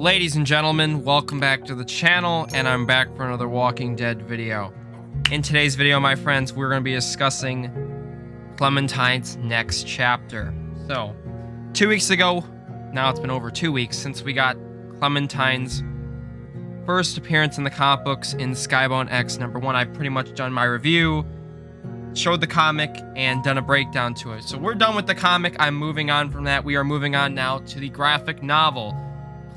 Ladies and gentlemen, welcome back to the channel, and I'm back for another Walking Dead video. In today's video, my friends, we're going to be discussing Clementine's next chapter. So, 2 weeks ago, now it's been over 2 weeks since we got Clementine's first appearance in the comic books in Skybound X #1. I've pretty much done my review, showed the comic, and done a breakdown to it. So we're done with the comic. I'm moving on from that. We are moving on now to the graphic novel,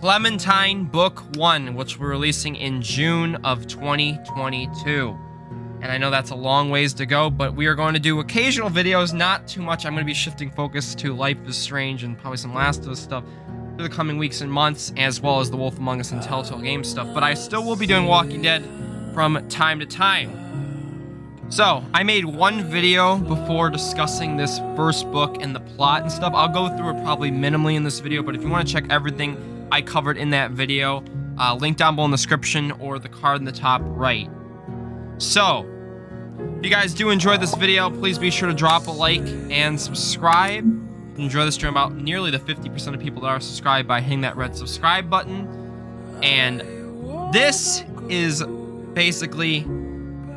Clementine Book One, which we're releasing in June of 2022. And I know that's a long ways to go, but we are going to do occasional videos, not too much. I'm going to be shifting focus to Life is Strange and probably some Last of Us stuff through the coming weeks and months, as well as The Wolf Among Us and Telltale Games stuff. But I still will be doing Walking Dead from time to time. So, I made one video before discussing this first book and the plot and stuff. I'll go through it probably minimally in this video, but if you want to check everything I covered in that video, link down below in the description or the card in the top right. So, if you guys do enjoy this video, please be sure to drop a like and subscribe. Enjoy this stream about nearly the 50% of people that are subscribed by hitting that red subscribe button. And this is basically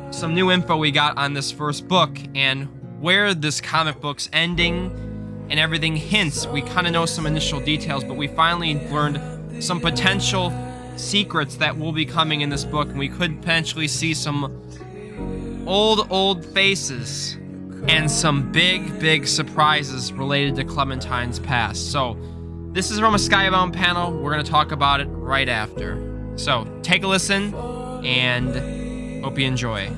some new info we got on this first book and where this comic book's ending and everything hints. We kind of know some initial details, but we finally learned some potential secrets that will be coming in this book, and we could potentially see some old faces and some big surprises related to Clementine's past. So this is from a Skybound panel. We're going to talk about it right after. So take a listen and hope you enjoy.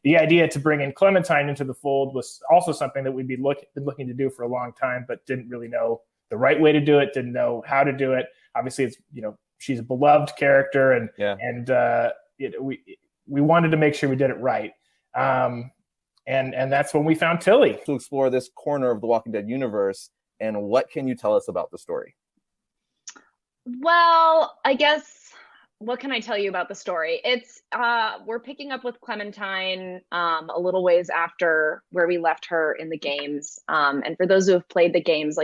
The idea to bring in Clementine into the fold was also something that we'd been looking to do for a long time, but didn't really know the right way to do it, didn't know how to do it. Obviously, it's, she's a beloved character, and we wanted to make sure we did it right. And that's when we found Tilly. To explore this corner of the Walking Dead universe, and what can you tell us about the story? Well, I guess, what can I tell you about the story? It's we're picking up with Clementine a little ways after where we left her in the games. And for those who have played the games,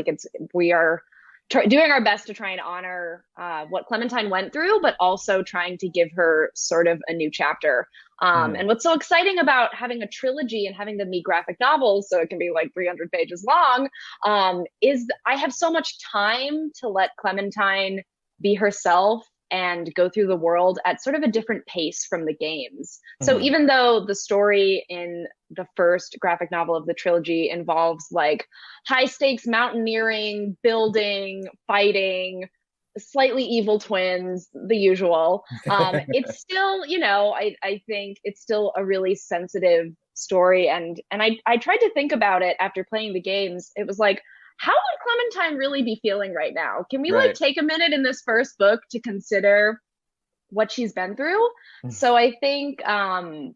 we are doing our best to try and honor what Clementine went through, but also trying to give her sort of a new chapter. And what's so exciting about having a trilogy and having them be graphic novels, so it can be like 300 pages long, is I have so much time to let Clementine be herself and go through the world at sort of a different pace from the games. So even though the story in the first graphic novel of the trilogy involves like high stakes mountaineering, building, fighting, slightly evil twins, the usual, it's still, I think it's still a really sensitive story. And I tried to think about it after playing the games. It was like, how would Clementine really be feeling right now? Can we take a minute in this first book to consider what she's been through? So I think, I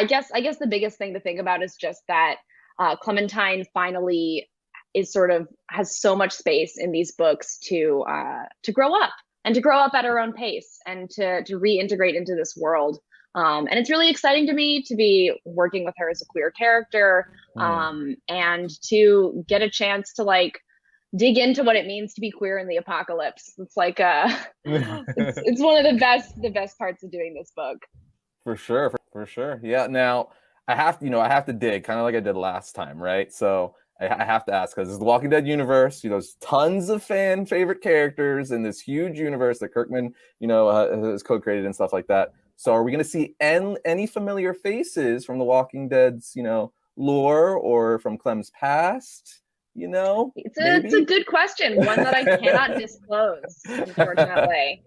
guess the biggest thing to think about is just that Clementine finally has so much space in these books to grow up, and to grow up at her own pace, and to reintegrate into this world. And it's really exciting to me to be working with her as a queer character, and to get a chance to dig into what it means to be queer in the apocalypse. It's like it's one of the best parts of doing this book. For sure. Yeah. Now I have to dig kind of like I did last time, right? So I have to ask, because it's the Walking Dead universe, there's tons of fan favorite characters in this huge universe that Kirkman, has co-created and stuff like that. So are we going to see any familiar faces from the Walking Dead's, lore, or from Clem's past? It's a good question, one that I cannot disclose, unfortunately.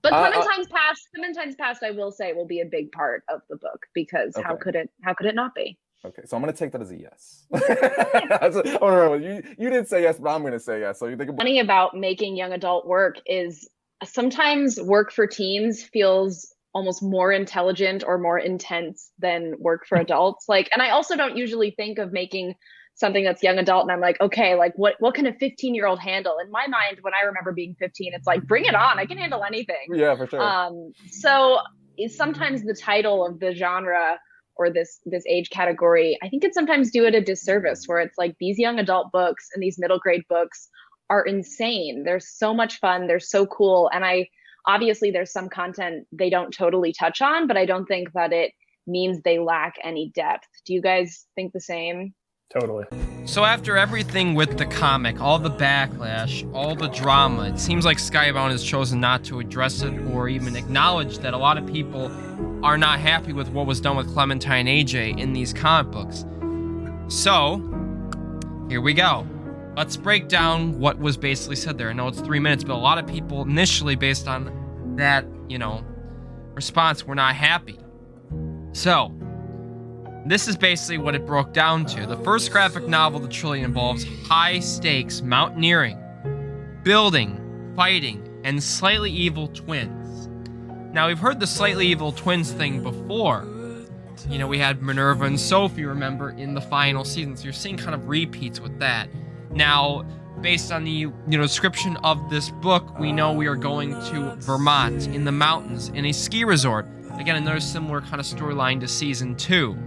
But Clementine's past, I will say, will be a big part of the book, because how could it not be? Okay, so I'm going to take that as a yes. You didn't say yes, but I'm going to say yes. So you think funny about making young adult work is sometimes work for teens feels almost more intelligent or more intense than work for adults. And I also don't usually think of making something that's young adult and I'm like, okay, what can a 15-year-old handle? In my mind, when I remember being 15, it's like, bring it on, I can handle anything. Yeah, for sure. So sometimes the title of the genre or this age category, I think it sometimes do it a disservice, where it's like these young adult books and these middle grade books are insane. They're so much fun. They're so cool. And obviously there's some content they don't totally touch on, but I don't think that it means they lack any depth. Do you guys think the same? Totally. So after everything with the comic, all the backlash, all the drama, it seems like Skybound has chosen not to address it or even acknowledge that a lot of people are not happy with what was done with Clementine AJ in these comic books. So, here we go. Let's break down what was basically said there. I know it's 3 minutes, but a lot of people initially, based on that, response, were not happy. So, this is basically what it broke down to. The first graphic novel of the trilogy involves high-stakes mountaineering, building, fighting, and slightly evil twins. Now, we've heard the slightly evil twins thing before. We had Minerva and Sophie, remember, in the final season, so you're seeing kind of repeats with that. Now, based on the description of this book, we know we are going to Vermont, in the mountains, in a ski resort. Again, another similar kind of storyline to season 2.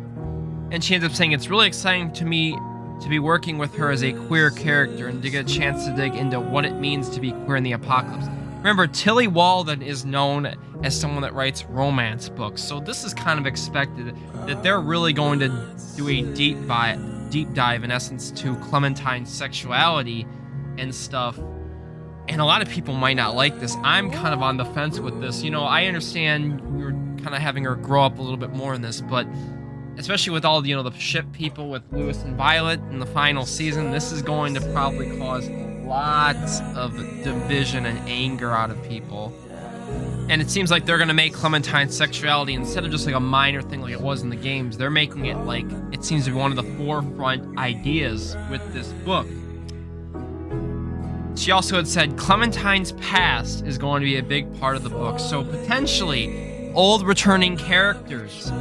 And she ends up saying, it's really exciting to me to be working with her as a queer character and to get a chance to dig into what it means to be queer in the apocalypse. Remember, Tilly Walden is known as someone that writes romance books, so this is kind of expected that they're really going to do a deep dive, in essence, to Clementine's sexuality and stuff. And a lot of people might not like this. I'm kind of on the fence with this. I understand we were kind of having her grow up a little bit more in this, but especially with all the ship people with Lewis and Violet in the final season, this is going to probably cause lots of division and anger out of people. And it seems like they're going to make Clementine's sexuality, instead of just like a minor thing like it was in the games, they're making it like it seems to be one of the forefront ideas with this book. She also had said Clementine's past is going to be a big part of the book, so potentially old returning characters.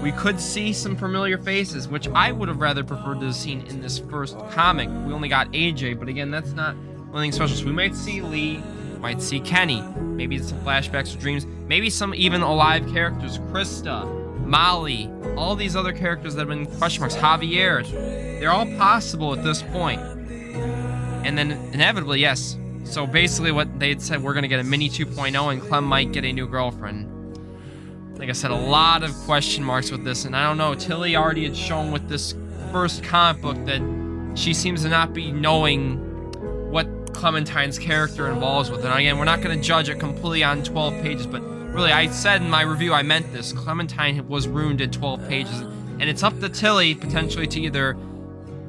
We could see some familiar faces, which I would have rather preferred to have seen in this first comic. We only got AJ, but again, that's not anything special. So we might see Lee, might see Kenny, maybe some flashbacks or dreams, maybe some even alive characters, Krista, Molly, all these other characters that have been question marks, Javier. They're all possible at this point. And then inevitably, yes. So basically what they'd said, we're going to get a mini 2.0 and Clem might get a new girlfriend. Like I said, a lot of question marks with this, and I don't know, Tilly already had shown with this first comic book that she seems to not be knowing what Clementine's character involves with it. And again, we're not going to judge it completely on 12 pages, but really, I said in my review, I meant this. Clementine was ruined in 12 pages, and it's up to Tilly, potentially, to either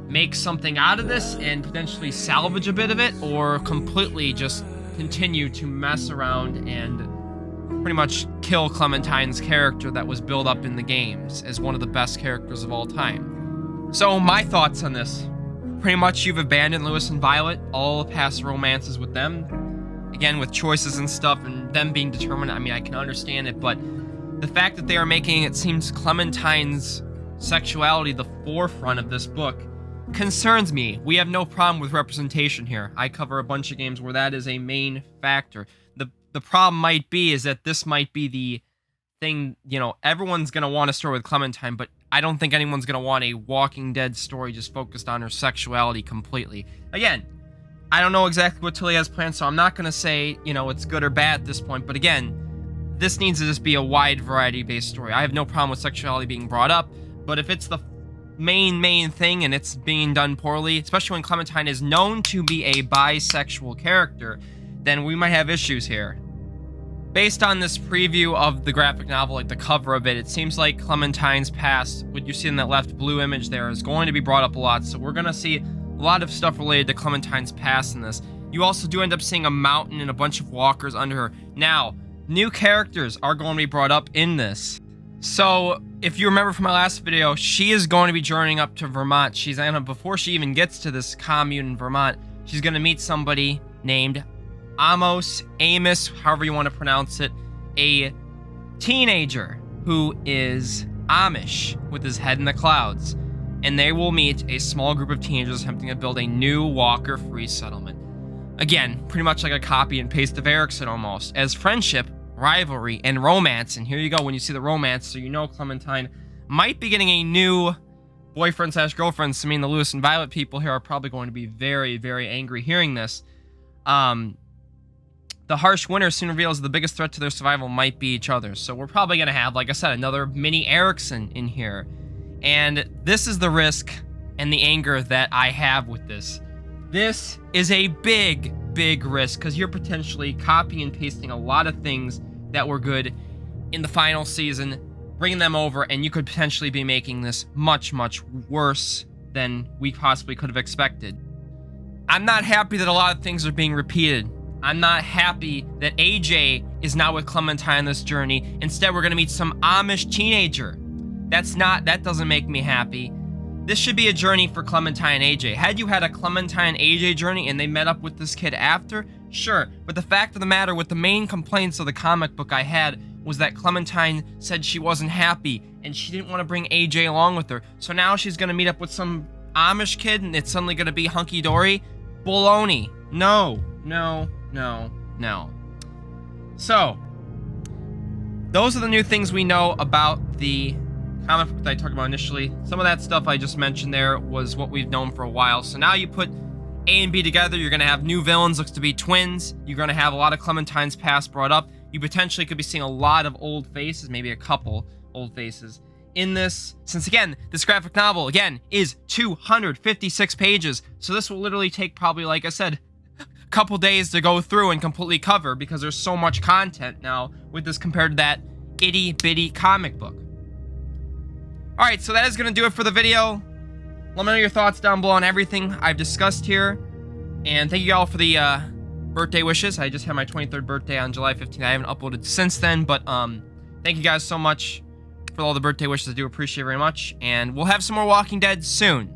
make something out of this and potentially salvage a bit of it, or completely just continue to mess around and pretty much kill Clementine's character that was built up in the games as one of the best characters of all time. So my thoughts on this. Pretty much you've abandoned Lewis and Violet, all past romances with them. Again, with choices and stuff and them being determined, I mean, I can understand it, but the fact that they are making, it seems, Clementine's sexuality the forefront of this book concerns me. We have no problem with representation here. I cover a bunch of games where that is a main factor. The problem might be is that this might be the thing, everyone's going to want a story with Clementine, but I don't think anyone's going to want a Walking Dead story just focused on her sexuality completely. Again, I don't know exactly what Tilly has planned, so I'm not going to say, it's good or bad at this point, but again, this needs to just be a wide variety-based story. I have no problem with sexuality being brought up, but if it's the main thing and it's being done poorly, especially when Clementine is known to be a bisexual character, then we might have issues here. Based on this preview of the graphic novel, like the cover of it, it seems like Clementine's past, what you see in that left blue image there, is going to be brought up a lot. So we're going to see a lot of stuff related to Clementine's past in this. You also do end up seeing a mountain and a bunch of walkers under her. Now, new characters are going to be brought up in this. So, if you remember from my last video, she is going to be journeying up to Vermont. Before she even gets to this commune in Vermont, she's going to meet somebody named Amos, however you want to pronounce it, a teenager who is Amish with his head in the clouds. And they will meet a small group of teenagers attempting to build a new walker-free settlement. Again, pretty much like a copy and paste of Erickson almost, as friendship, rivalry, and romance. And here you go, when you see the romance, so you know Clementine might be getting a new boyfriend/girlfriend. So I mean, the Lewis and Violet people here are probably going to be very, very angry hearing this. the harsh winter soon reveals the biggest threat to their survival might be each other. So we're probably going to have, like I said, another mini Erickson in here. And this is the risk and the anger that I have with this. This is a big, big risk because you're potentially copying and pasting a lot of things that were good in the final season, bringing them over, and you could potentially be making this much, much worse than we possibly could have expected. I'm not happy that a lot of things are being repeated. I'm not happy that AJ is not with Clementine on this journey. Instead, we're gonna meet some Amish teenager. That doesn't make me happy. This should be a journey for Clementine and AJ. Had you had a Clementine AJ journey and they met up with this kid after, sure. But the fact of the matter, with the main complaints of the comic book I had, was that Clementine said she wasn't happy and she didn't want to bring AJ along with her. So now she's gonna meet up with some Amish kid and it's suddenly gonna be hunky-dory? Baloney. No, no, no, no. So, those are the new things we know about the comic book that I talked about initially. Some of that stuff I just mentioned there was what we've known for a while. So now you put A and B together, you're going to have new villains, looks to be twins. You're going to have a lot of Clementine's past brought up. You potentially could be seeing a lot of old faces, maybe a couple old faces in this. Since again, this graphic novel, again, is 256 pages. So this will literally take probably, like I said, a couple days to go through and completely cover because there's so much content now with this compared to that itty bitty comic book. Alright, so that is going to do it for the video. Let me know your thoughts down below on everything I've discussed here. And thank you all for the birthday wishes. I just had my 23rd birthday on July 15th. I haven't uploaded since then, but thank you guys so much for all the birthday wishes. I do appreciate it very much. And we'll have some more Walking Dead soon.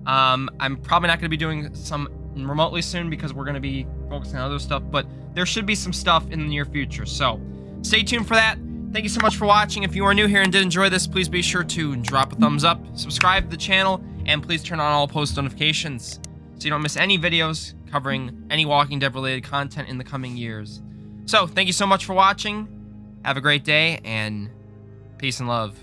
I'm probably not going to be doing some remotely soon because we're going to be focusing on other stuff, but there should be some stuff in the near future. So stay tuned for that. Thank you so much for watching. If you are new here and did enjoy this, please be sure to drop a thumbs up, subscribe to the channel, and please turn on all post notifications so you don't miss any videos covering any Walking Dead related content in the coming years. So, thank you so much for watching. Have a great day, and peace and love.